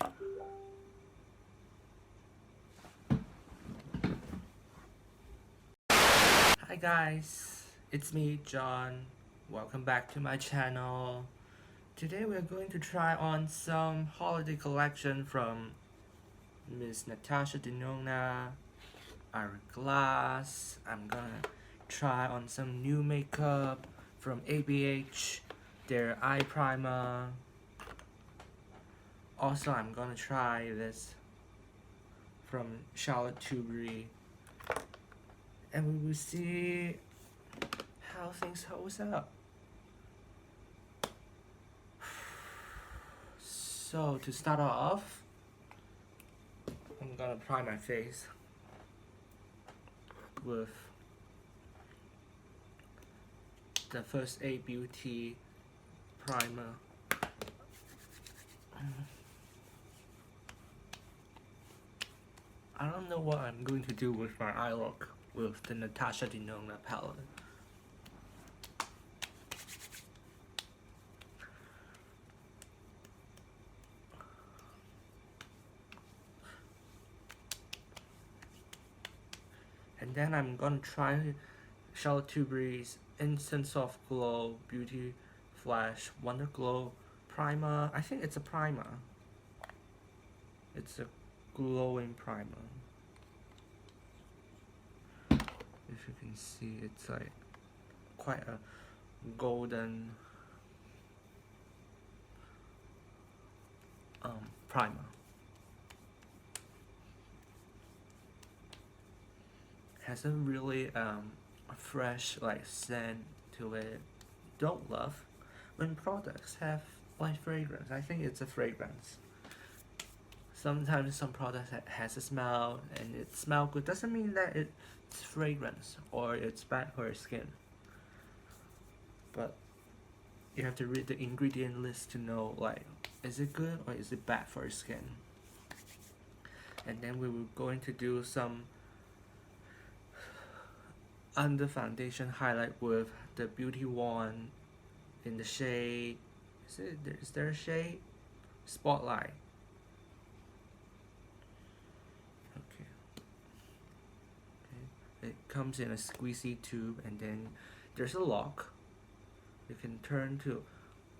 Hi guys, it's me John. Welcome back to my channel. Today we're going to try on some holiday collection from Miss Natasha Denona, Hourglass. I'm gonna try on some new makeup from ABH, their eye primer. Also, I'm gonna try this from Charlotte Tilbury, and we will see how things holds up. So to start off, I'm gonna prime my face with the First Aid Beauty primer. I don't know what I'm going to do with my eye look with the Natasha Denona palette. And then I'm gonna try Charlotte Tilbury's Instant Soft Glow Beauty Flash Wonder Glow primer. I think it's a primer. It's a glowing primer. If you can see, it's like quite a golden primer. Has a really fresh like scent to it. Don't love when products have like fragrance. I think it's a fragrance. Sometimes some products has a smell and it smells good. Doesn't mean that it's fragrance or it's bad for your skin. But you have to read the ingredient list to know like is it good or is it bad for your skin. And then we were going to do some under foundation highlight with the Beauty Wand in the shade. Is there a shade? Spotlight. Okay. It comes in a squeezy tube and then there's a lock. You can turn to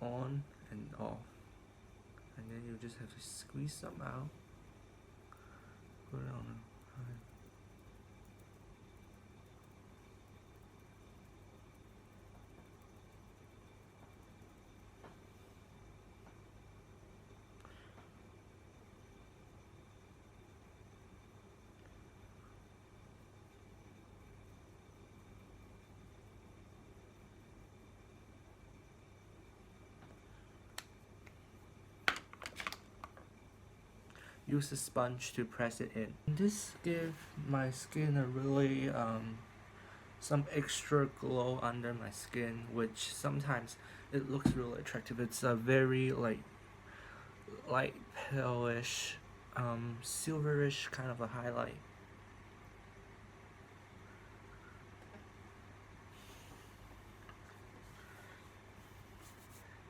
on and off. And then you just have to squeeze some out. Put it on high. Use a sponge to press it in. This gives my skin a really some extra glow under my skin, which sometimes it looks really attractive. It's a very like light palish silverish kind of a highlight.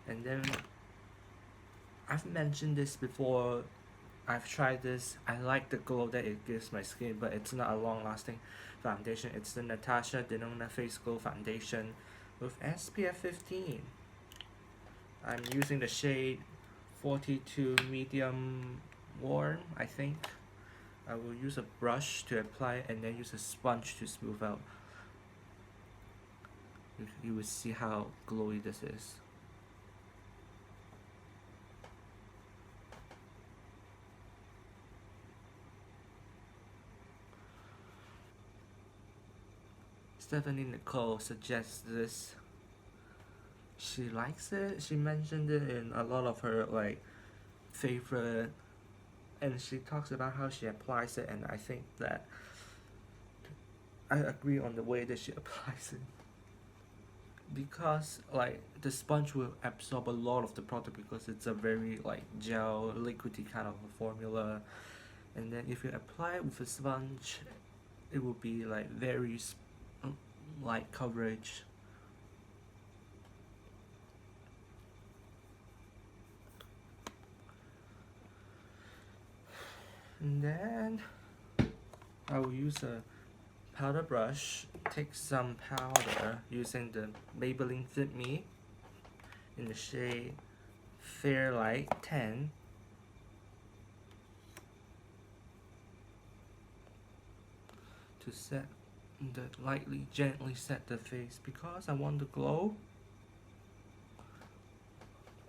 And then I've mentioned this before, I've tried this. I like the glow that it gives my skin, but it's not a long lasting foundation. It's the Natasha Denona Face Glow Foundation with SPF 15. I'm using the shade 42 medium warm, I think. I will use a brush to apply and then use a sponge to smooth out. You will see how glowy this is. Stephanie Nicole suggests this. She likes it. She mentioned it in a lot of her like favorite, and she talks about how she applies it, and I think that I agree on the way that she applies it, because like the sponge will absorb a lot of the product because it's a very like gel liquidy kind of a formula, and then if you apply it with a sponge it will be like very light coverage. And then I will use a powder brush, take some powder using the Maybelline Fit Me in the shade Fairlight 10. To set lightly, gently set the face because I want the glow,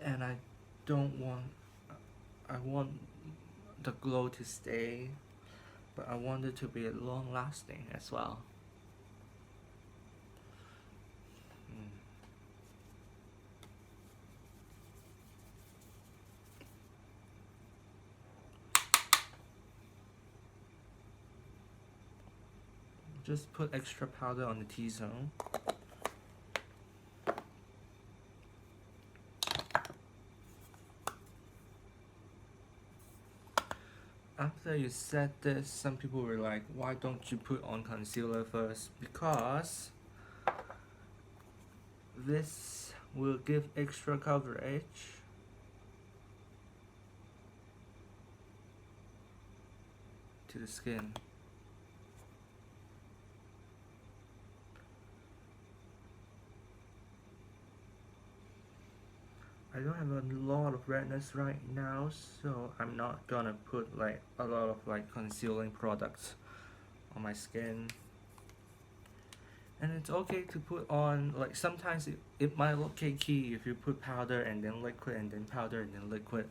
and I want the glow to stay, but I want it to be long lasting as well. Just put extra powder on the T-zone. After you set this, some people were like, why don't you put on concealer first? Because this will give extra coverage to the skin. I don't have a lot of redness right now, so I'm not gonna put like a lot of like concealing products on my skin. And it's okay to put on, like sometimes it might look cakey if you put powder and then liquid and then powder and then liquid,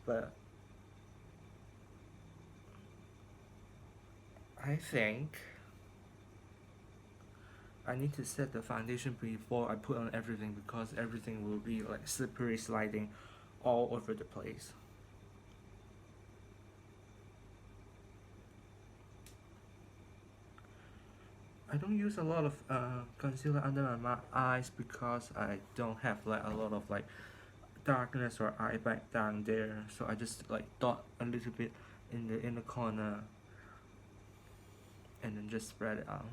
but I think I need to set the foundation before I put on everything, because everything will be like slippery sliding all over the place. I don't use a lot of concealer under my eyes because I don't have like a lot of like darkness or eye bag down there, so I just like dot a little bit in the inner corner and then just spread it out.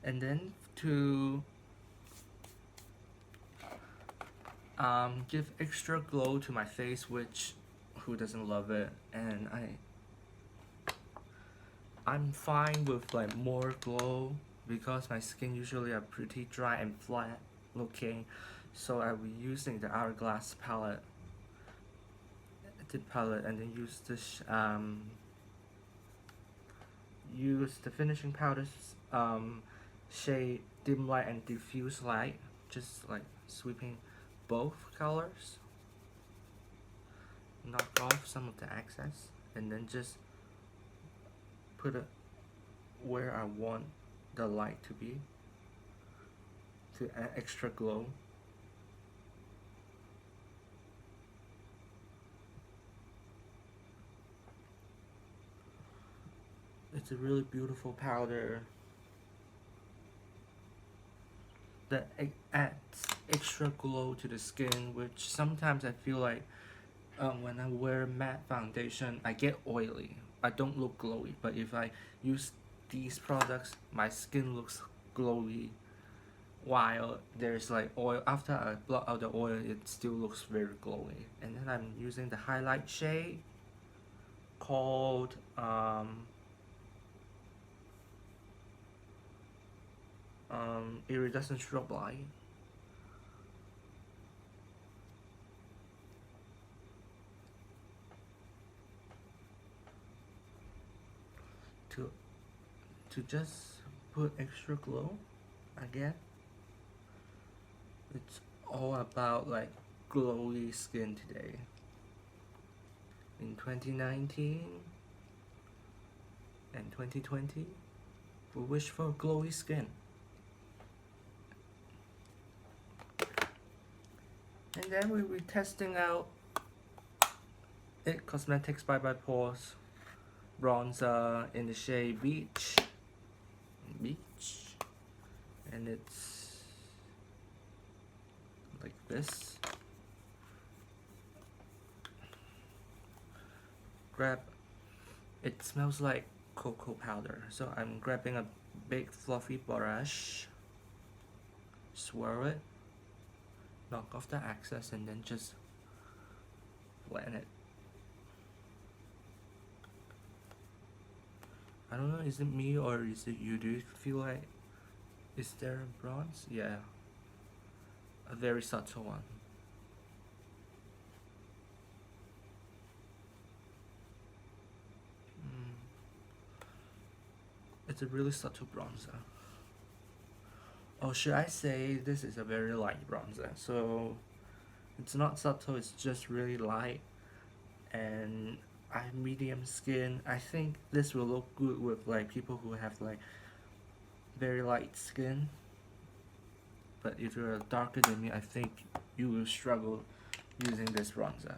And then to give extra glow to my face, which who doesn't love it, and I'm fine with like more glow because my skin usually are pretty dry and flat looking, so I will be using the Hourglass palette, and then use the finishing powders shade dim light and diffuse light, just like sweeping both colors, knock off some of the excess, and then just put it where I want the light to be to add extra glow. It's a really beautiful powder that adds extra glow to the skin, which sometimes I feel like when I wear matte foundation I get oily, I don't look glowy, but if I use these products my skin looks glowy, while there's like oil. After I block out the oil it still looks very glowy. And then I'm using the highlight shade called iridescent strobe light. To just put extra glow again. It's all about like glowy skin today. In 2019 and 2020, we wish for glowy skin. And then we'll be testing out IT Cosmetics Bye Bye Pores bronzer in the shade Beach, and it's like this. It smells like cocoa powder, so I'm grabbing a big fluffy brush, swirl it, knock off the excess, and then just blend it. I don't know, is it me or is it you? Do you feel like, is there a bronze? Yeah, a very subtle one. It's a really subtle bronzer. Or should I say this is a very light bronzer? So it's not subtle, it's just really light. And I have medium skin. I think this will look good with like people who have like very light skin. But if you're darker than me, I think you will struggle using this bronzer.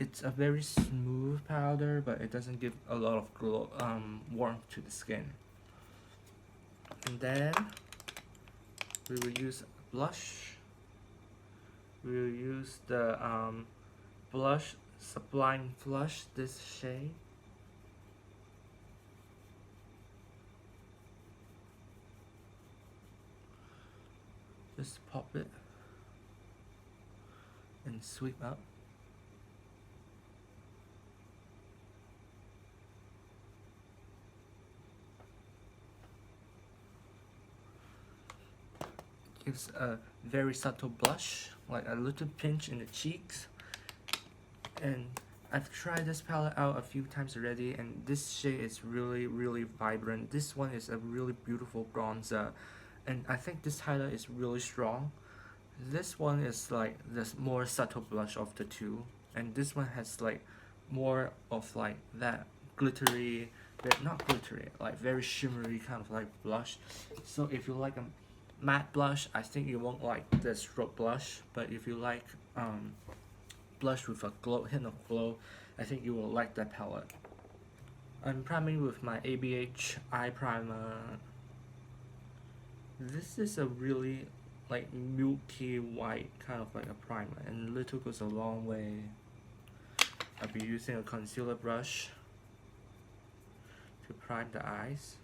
It's a very smooth powder, but it doesn't give a lot of glow, warmth to the skin. And then we will use blush. We will use the blush Sublime Flush, this shade. Just pop it and sweep up. Gives a very subtle blush, like a little pinch in the cheeks. And I've tried this palette out a few times already, and this shade is really vibrant. This one is a really beautiful bronzer, and I think this highlight is really strong. This one is like the more subtle blush of the two, and this one has like more of like that glittery, but not glittery, like very shimmery kind of like blush. So if you like a matte blush, I think you won't like the stroke blush, but if you like blush with a glow, hint of glow, I think you will like that palette. I'm priming with my ABH eye primer. This is a really like milky white kind of like a primer, and little goes a long way. I'll be using a concealer brush to prime the eyes.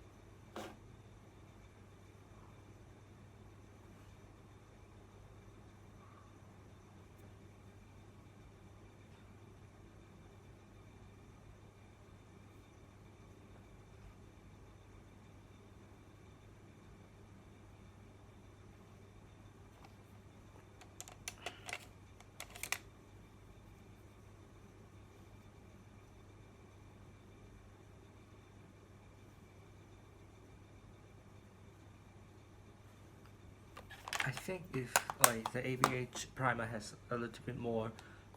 I think if like the ABH primer has a little bit more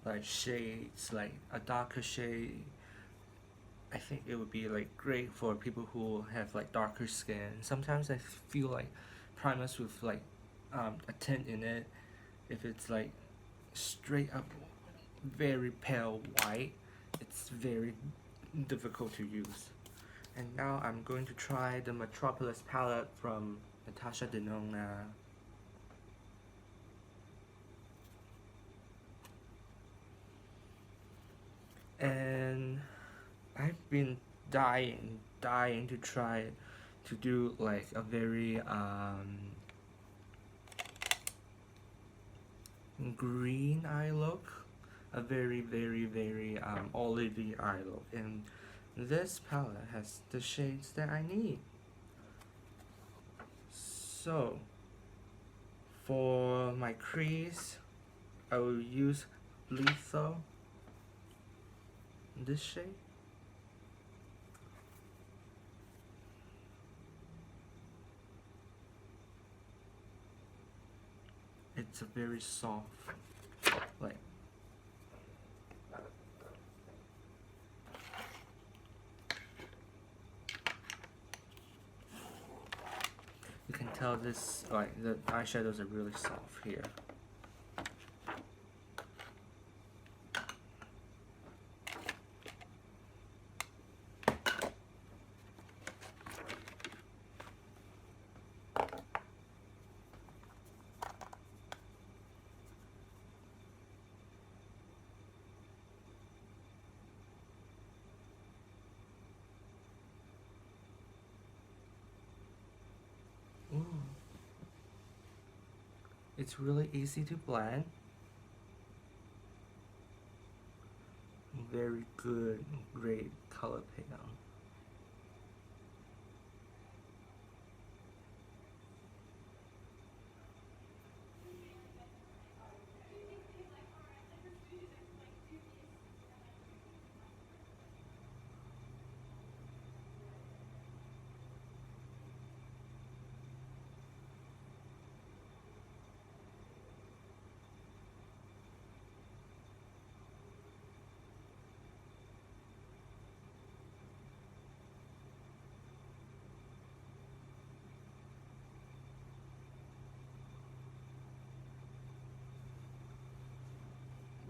like shades, like a darker shade, I think it would be like great for people who have like darker skin. Sometimes I feel like primers with like a tint in it, if it's like straight up very pale white, it's very difficult to use. And now I'm going to try the Metropolis palette from Natasha Denona. And I've been dying to try to do like a very green eye look, a very olivey eye look, and this palette has the shades that I need. So for my crease, I will use Lethal, this shade. It's a very soft, like you can tell this, like the eyeshadows are really soft here. It's really easy to blend. Very good, great color payout.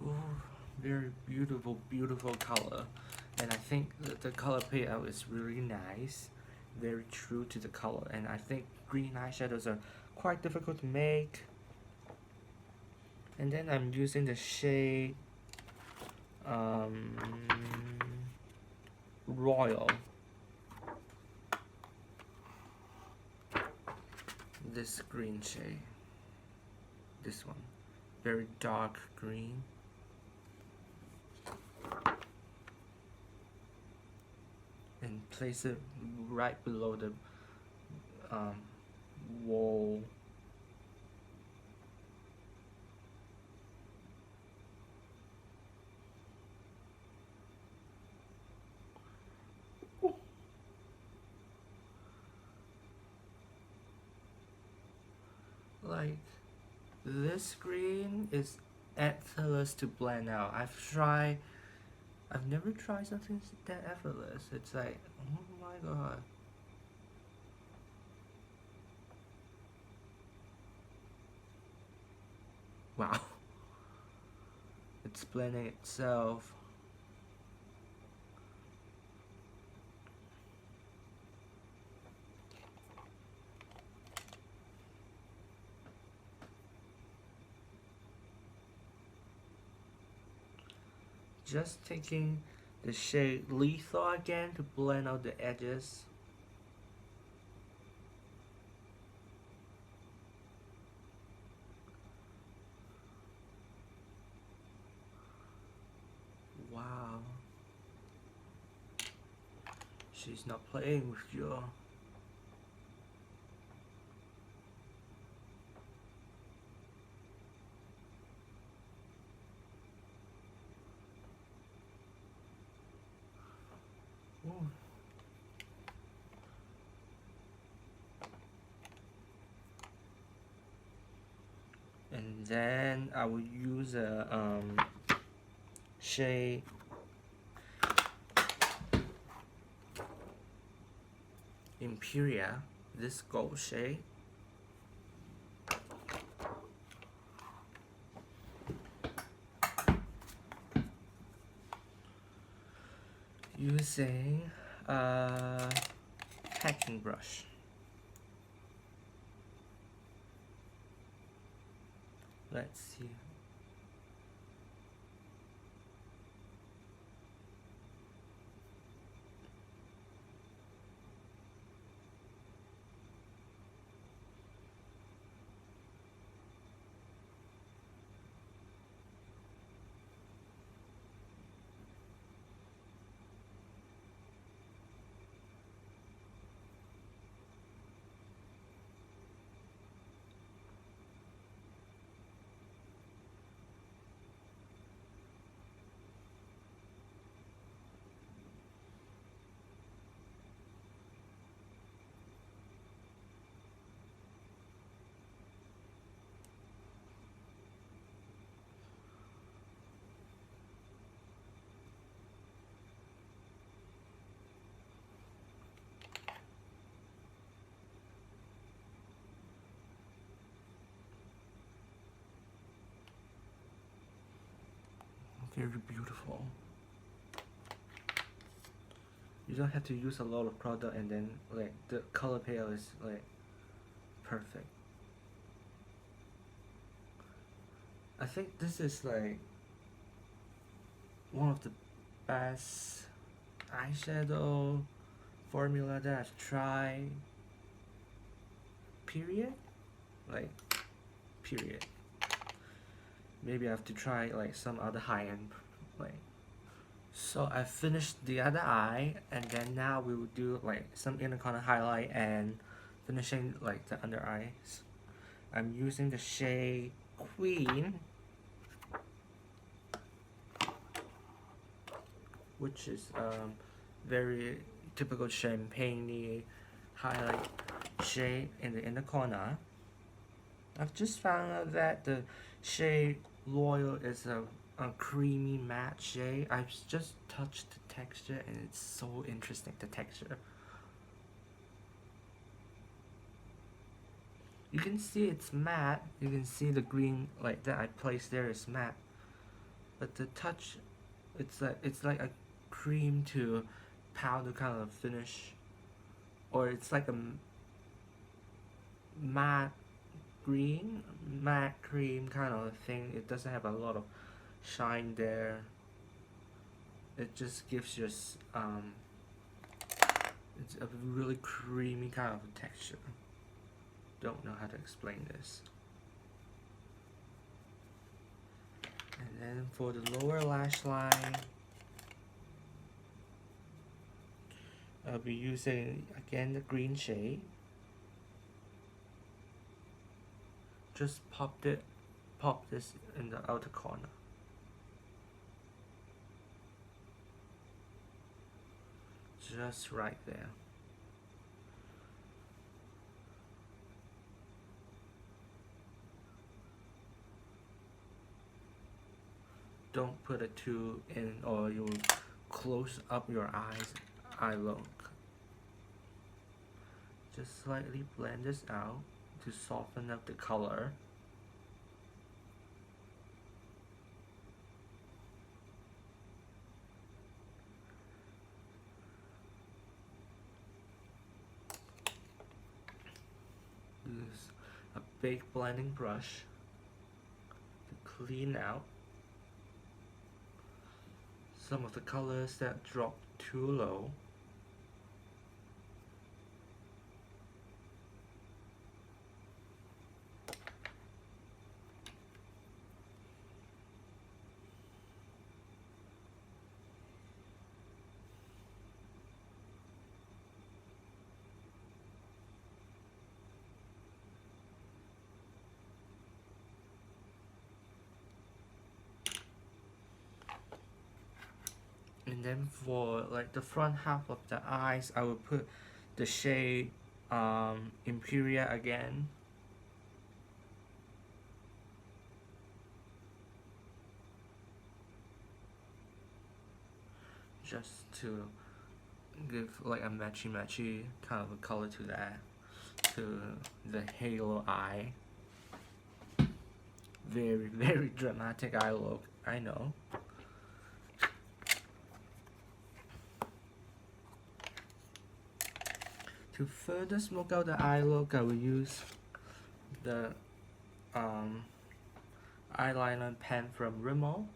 Ooh, very beautiful, beautiful color. And I think the color payout is really nice, very true to the color. And I think green eyeshadows are quite difficult to make. And then I'm using the shade Royal. This green shade. This one. Very dark green. And place it right below the wall. Like, this green is effortless to blend out. I've never tried something that effortless. It's like, oh my god. Wow. It's blending itself. Just taking the shade Lethal again to blend out the edges. Wow. She's not playing with you. Ooh. And then I will use a shade Imperial, this gold shade. Using a packing brush. Let's see. Very beautiful. You don't have to use a lot of product, and then like the color payout is like perfect. I think this is like one of the best eyeshadow formula that I've tried. Period. Like, period. Maybe I have to try like some other high-end like. So I finished the other eye, and then now we will do like some inner corner highlight and finishing like the under eyes. I'm using the shade Queen, which is very typical champagne highlight shade in the inner corner. I've just found out that the shade Loyal is a creamy matte shade. I've just touched the texture and it's so interesting, the texture. You can see it's matte, you can see the green like that I placed there is matte. But the touch, it's like a cream to powder kind of finish. Or it's like a matte green, matte cream kind of thing. It doesn't have a lot of shine there. It just gives you it's a really creamy kind of texture. Don't know how to explain this. And then for the lower lash line, I'll be using again the green shade. Just pop this in the outer corner. Just right there. Don't put it too in or you'll close up your eye look. Just slightly blend this out to soften up the color. Use a big blending brush to clean out some of the colors that dropped too low. And then for like the front half of the eyes, I will put the shade Imperial again. Just to give like a matchy kind of a color to that, to the halo eye. Very dramatic eye look, I know. To further smoke out the eye look, I will use the eyeliner pen from Rimmel.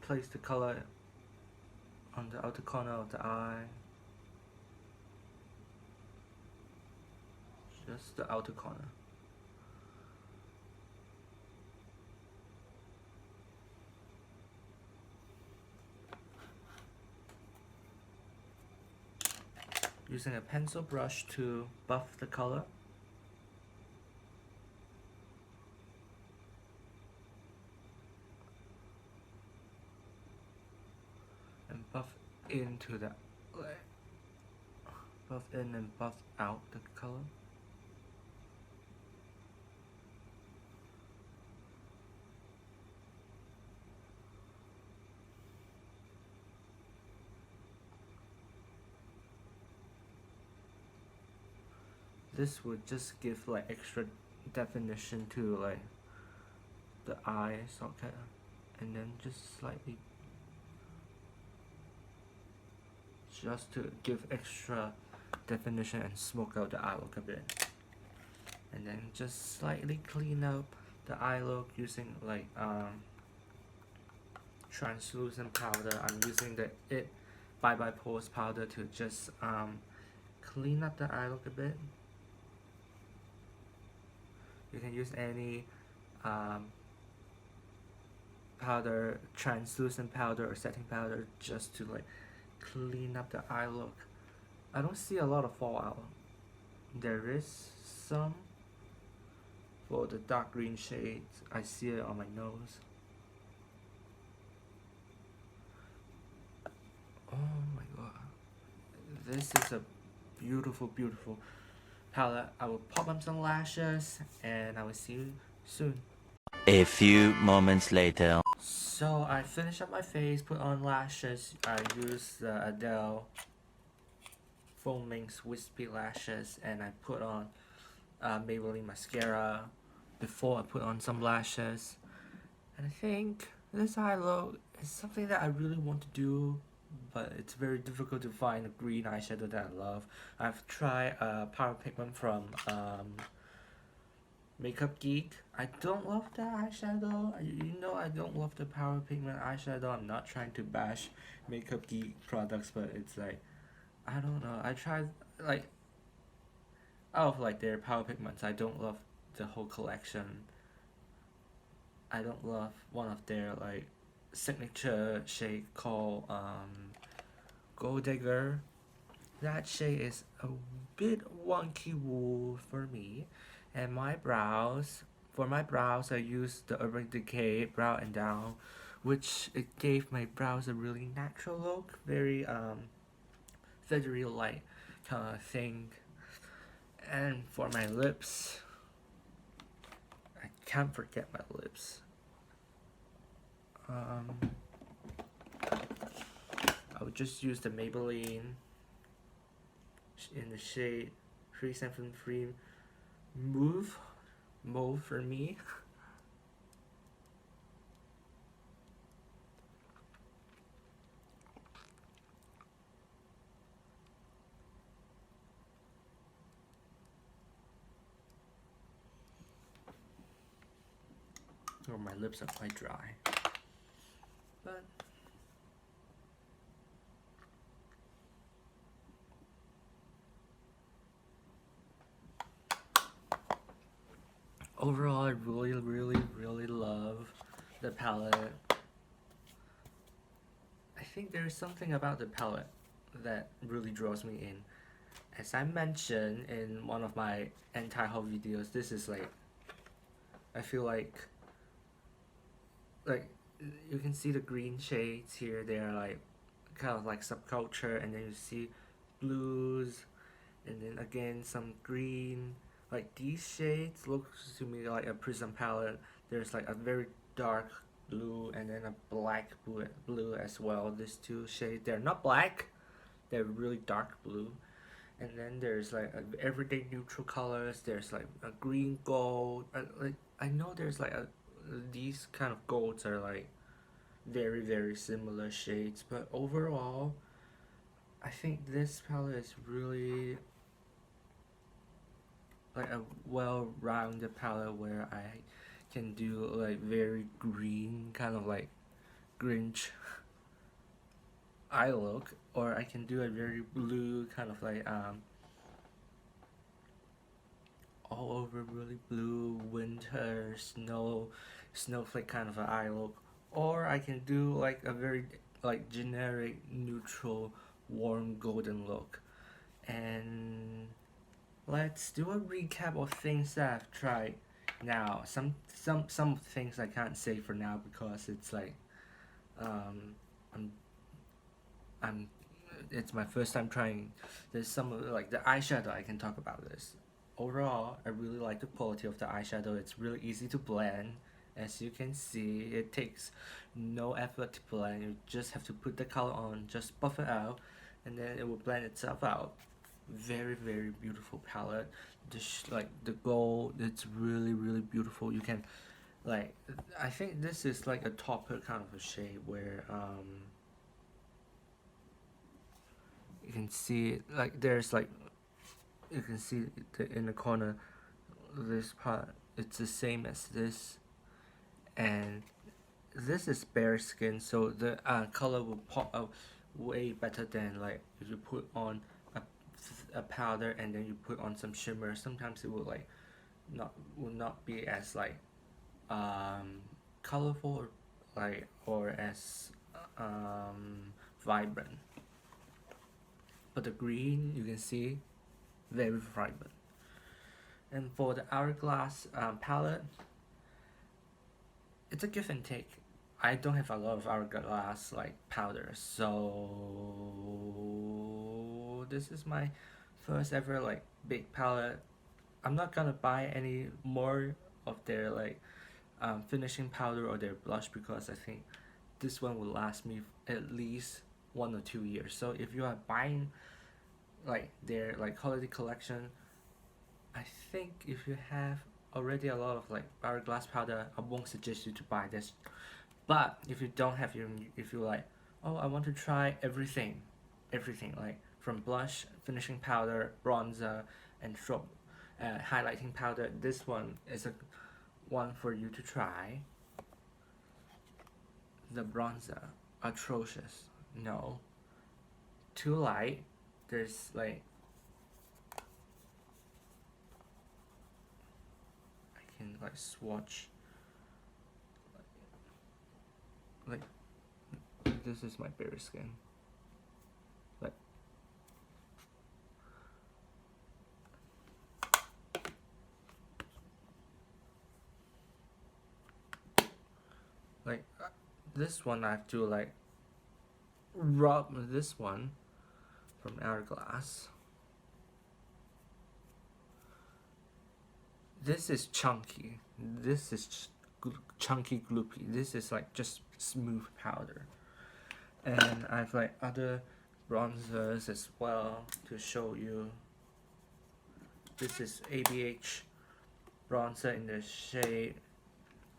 Place the color on the outer corner of the eye. Just the outer corner. Using a pencil brush to buff the color. And buff into the, buff in and buff out the color. This would just give like extra definition to like the eye socket, and then just slightly, just to give extra definition and smoke out the eye look a bit. And then just slightly clean up the eye look using like translucent powder. I'm using the It Bye Bye Pores powder to just clean up the eye look a bit. You can use any um, powder, translucent powder or setting powder, just to like clean up the eye look. I don't see a lot of fallout. There is some for the dark green shades. I see it on my nose. Oh my god. This is a beautiful, beautiful palette. I will pop on some lashes and I will see you soon. A few moments later. So I finished up my face, put on lashes. I used the Adele Foaming Wispy Lashes, and I put on Maybelline mascara before I put on some lashes. And I think this eye look is something that I really want to do, but it's very difficult to find a green eyeshadow that I love. I've tried Power Pigment from Makeup Geek. I don't love that eyeshadow. You know I don't love the Power Pigment eyeshadow. I'm not trying to bash Makeup Geek products, but it's like, I don't know. I tried, like, out of like their Power Pigments, I don't love the whole collection. I don't love one of their like signature shade called Gold Digger. That shade is a bit wonky woo for me. And my brows, for my brows I used the Urban Decay Brow and Down, which it gave my brows a really natural look, very feathery light kind of thing. And for my lips, I can't forget my lips. I would just use the Maybelline in the shade 373 Mauve for me. Or my lips are quite dry. But overall, I really, really, really love the palette. I think there's something about the palette that really draws me in. As I mentioned in one of my anti-haul videos, this is like, I feel like you can see the green shades here. They are like kind of like subculture, and then you see blues, and then again some green. Like these shades look to me like a prism palette. There's like a very dark blue and then a black blue as well. These two shades, they're not black, they're really dark blue. And then there's like everyday neutral colors. There's like a green gold. Like I know there's like these kind of golds are like very, very similar shades, but overall I think this palette is really like a well-rounded palette where I can do like very green, kind of like Grinch eye look, or I can do a very blue, kind of like all over really blue winter snowflake kind of an eye look, or I can do like a very like generic neutral warm golden look. And let's do a recap of things that I've tried now. Some things I can't say for now because it's like I'm it's my first time trying. There's some of like the eyeshadow I can talk about this. Overall, I really like the quality of the eyeshadow. It's really easy to blend. As you can see, it takes no effort to blend. You just have to put the color on, just buff it out, and then it will blend itself out. Very, very beautiful palette. Like the gold, it's really, really beautiful. You can like, I think this is like a topper kind of a shade where you can see it, like there's like, you can see in the corner, this part, it's the same as this, and this is bare skin, so the color will pop out way better than like if you put on a powder and then you put on some shimmer. Sometimes it will like would not be as like colorful or or as vibrant. But the green you can see very vibrant. And for the Hourglass palette, it's a give and take. I don't have a lot of Hourglass like powder, so this is my first ever like big palette. I'm not gonna buy any more of their like finishing powder or their blush because I think this one will last me at least 1 or 2 years. So if you are buying like their like holiday collection, I think if you have already a lot of like Hourglass powder, I won't suggest you to buy this. But if you don't have your, if you like, oh, I want to try everything like from blush, finishing powder, bronzer, and strobe highlighting powder, this one is a one for you to try. The bronzer, atrocious. No, too light. There's like, I can like swatch. Like this is my bare skin. Like this one I have to like rub this one from Hourglass. This is chunky. This is chunky gloopy. This is like just smooth powder. And I have like other bronzers as well to show you. This is ABH bronzer in the shade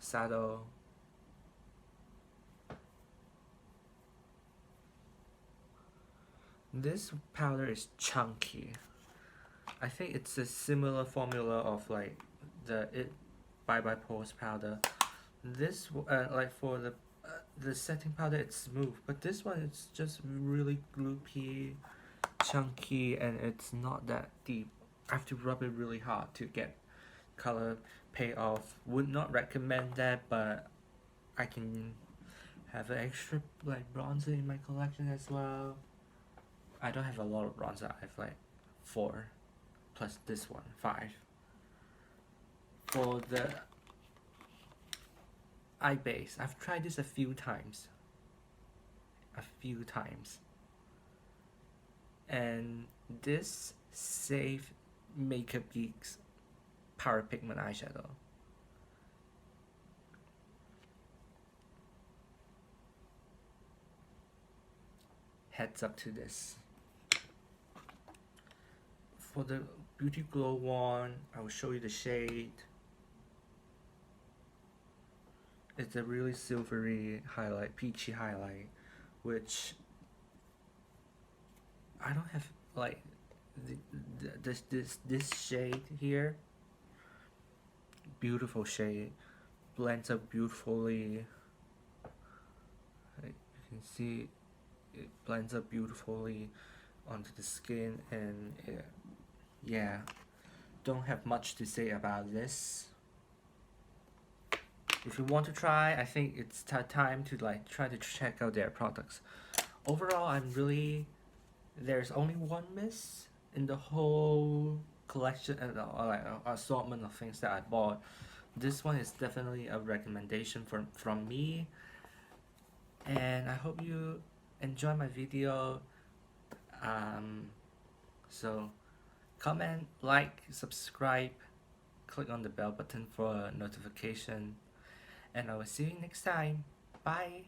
Shadow. This powder is chunky. I think it's a similar formula of like the Bye Bye Pores powder. This like for the setting powder, it's smooth, but this one it's just really gloopy, chunky, and it's not that deep. I have to rub it really hard to get color payoff. Would not recommend that, but I can have an extra like bronzer in my collection as well. I don't have a lot of bronzer. I have like 4 plus this one 5. For the eye base, I've tried this a few times, and this Save Makeup Geeks Power Pigment eyeshadow. Heads up to this. For the Beauty Glow one, I will show you the shade. It's a really silvery highlight, peachy highlight, which I don't have like this shade here. Beautiful shade, blends up beautifully. Like you can see, it blends up beautifully onto the skin, and yeah, don't have much to say about this. If you want to try, I think it's time to like try to check out their products. Overall, there's only one miss in the whole collection and like assortment of things that I bought. This one is definitely a recommendation from me, and I hope you enjoy my video. So comment, like, subscribe, click on the bell button for a notification, and I will see you next time. Bye.